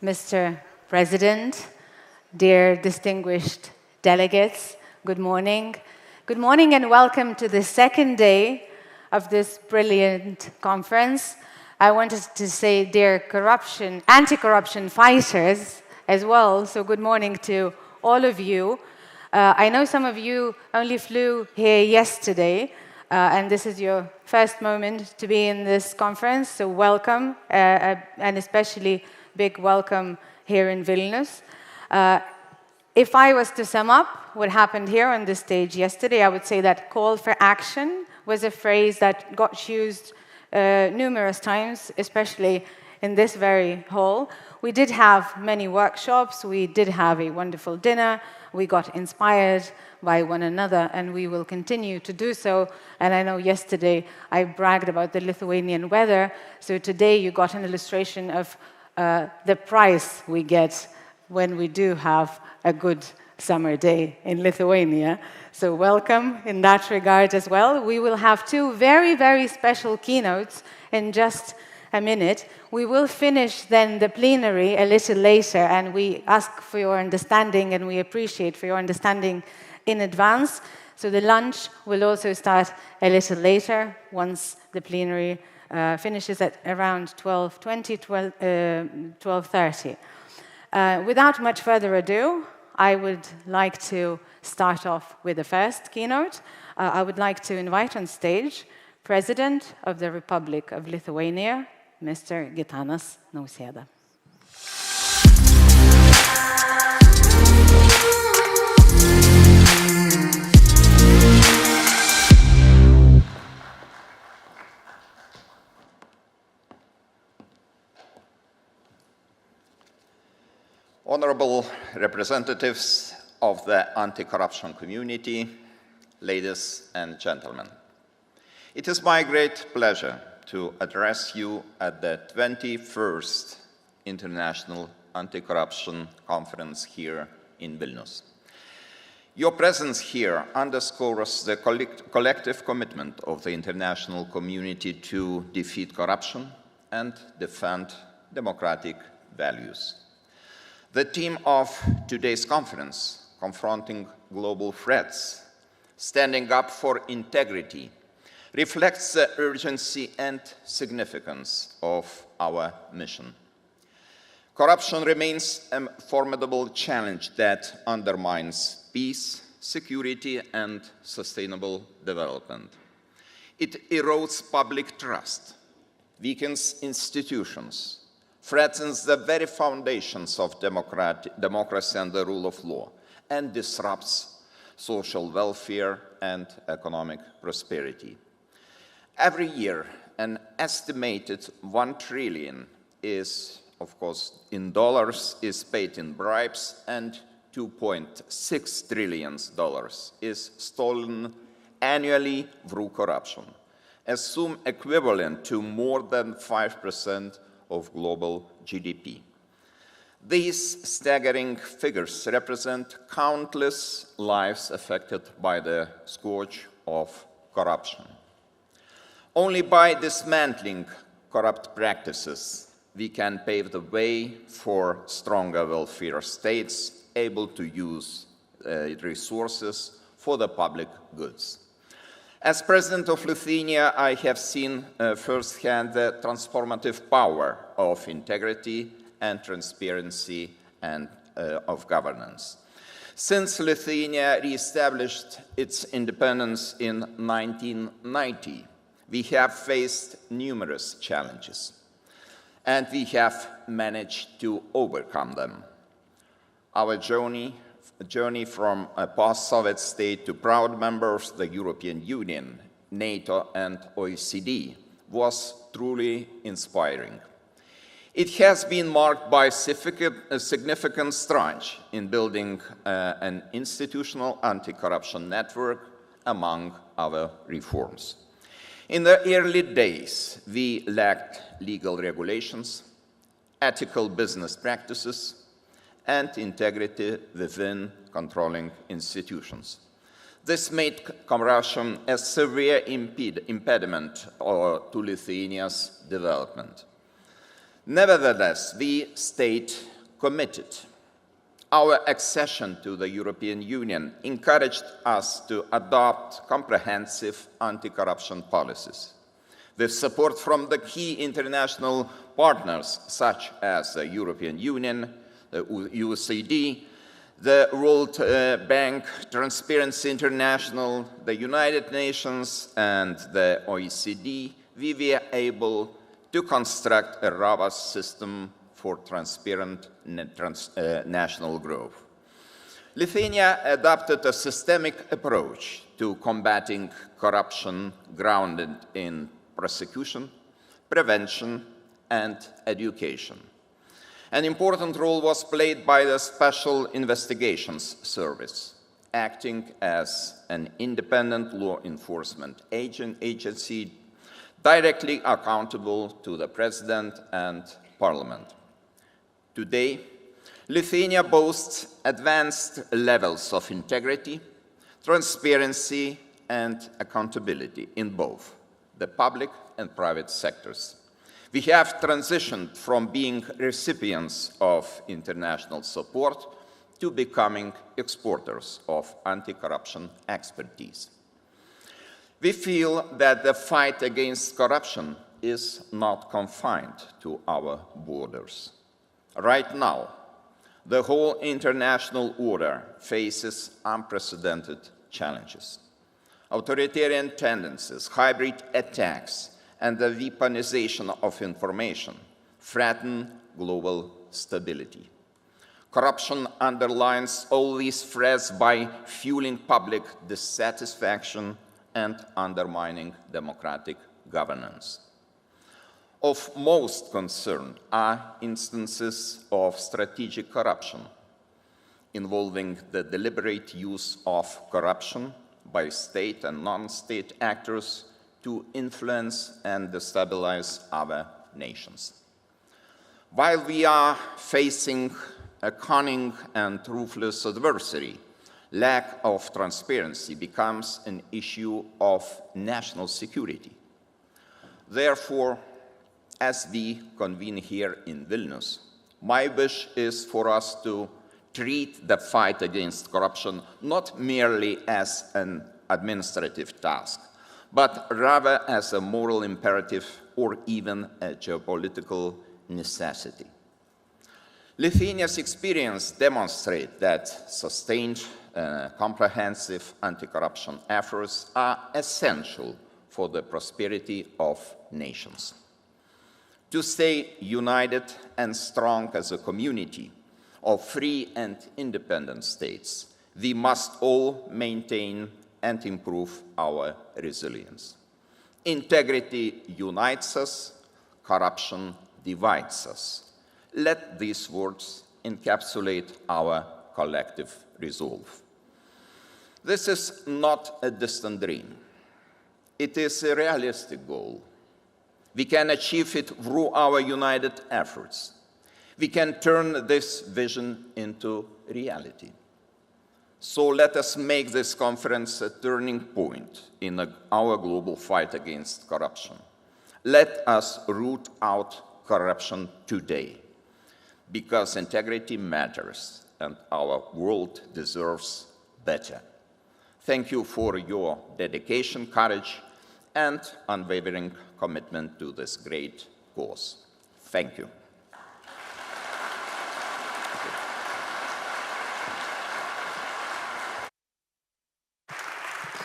Mr. President, dear distinguished delegates, good morning. Good morning and welcome to the second day of this brilliant conference. I wanted to say dear anti-corruption fighters as well, so good morning to all of you. I know some of you only flew here yesterday, and this is your first moment to be in this conference, so welcome, and especially big welcome here in Vilnius. If I was to sum up what happened here on the stage yesterday, I would say that call for action was a phrase that got used numerous times, especially in this very hall. We did have many workshops, we did have a wonderful dinner, we got inspired by one another, and we will continue to do so. And I know yesterday I bragged about the Lithuanian weather, so today you got an illustration of the price we get when we do have a good summer day in Lithuania. So welcome in that regard as well. We will have two very, very special keynotes in just a minute. We will finish then the plenary a little later, and we ask for your understanding and we appreciate for your understanding in advance. So the lunch will also start a little later once the plenary finishes at around 12:20, 12:30. Without much further ado, I would like to start off with the first keynote. I would like to invite on stage President of the Republic of Lithuania, Mr. Gitanas Nausėda. Honorable representatives of the anti-corruption community, ladies and gentlemen. It is my great pleasure to address you at the 21st International Anti-Corruption Conference here in Vilnius. Your presence here underscores the collective commitment of the international community to defeat corruption and defend democratic values. The theme of today's conference, Confronting Global Threats, Standing Up for Integrity, reflects the urgency and significance of our mission. Corruption remains a formidable challenge that undermines peace, security, and sustainable development. It erodes public trust, weakens institutions, threatens the very foundations of democracy and the rule of law, and disrupts social welfare and economic prosperity. Every year, an estimated $1 trillion is, of course, in dollars, is paid in bribes, and $2.6 trillion is stolen annually through corruption, a sum equivalent to more than 5% of global GDP. These staggering figures represent countless lives affected by the scourge of corruption. Only by dismantling corrupt practices, we can pave the way for stronger welfare states able to use resources for the public goods. As President of Lithuania, I have seen firsthand the transformative power of integrity and transparency and of governance. Since Lithuania re-established its independence in 1990, we have faced numerous challenges, and we have managed to overcome them. Our journey from a post-Soviet state to proud members of the European Union, NATO, and OECD was truly inspiring. It has been marked by significant strides in building an institutional anti-corruption network among our reforms. In the early days, we lacked legal regulations, ethical business practices, and integrity within controlling institutions. This made corruption a severe impediment to Lithuania's development. Nevertheless, we stayed committed. Our accession to the European Union encouraged us to adopt comprehensive anti-corruption policies. With support from the key international partners such as the European Union, the OECD, the World Bank, Transparency International, the United Nations, and the OECD, we were able to construct a robust system for transparent national growth. Lithuania adopted a systemic approach to combating corruption grounded in prosecution, prevention, and education. An important role was played by the Special Investigations Service, acting as an independent law enforcement agency directly accountable to the President and Parliament. Today, Lithuania boasts advanced levels of integrity, transparency, and accountability in both the public and private sectors. We have transitioned from being recipients of international support to becoming exporters of anti-corruption expertise. We feel that the fight against corruption is not confined to our borders. Right now, the whole international order faces unprecedented challenges. Authoritarian tendencies, hybrid attacks, and the weaponization of information threaten global stability. Corruption underlines all these threats by fueling public dissatisfaction and undermining democratic governance. Of most concern are instances of strategic corruption involving the deliberate use of corruption by state and non-state actors to influence and destabilize other nations. While we are facing a cunning and ruthless adversary, lack of transparency becomes an issue of national security. Therefore, as we convene here in Vilnius, my wish is for us to treat the fight against corruption not merely as an administrative task, but rather as a moral imperative or even a geopolitical necessity. Lithuania's experience demonstrates that sustained, comprehensive anti-corruption efforts are essential for the prosperity of nations. To stay united and strong as a community of free and independent states, we must all maintain and improve our resilience. Integrity unites us, corruption divides us. Let these words encapsulate our collective resolve. This is not a distant dream. It is a realistic goal. We can achieve it through our united efforts. We can turn this vision into reality. So let us make this conference a turning point in our global fight against corruption. Let us root out corruption today, because integrity matters and our world deserves better. Thank you for your dedication, courage, and unwavering commitment to this great cause. Thank you.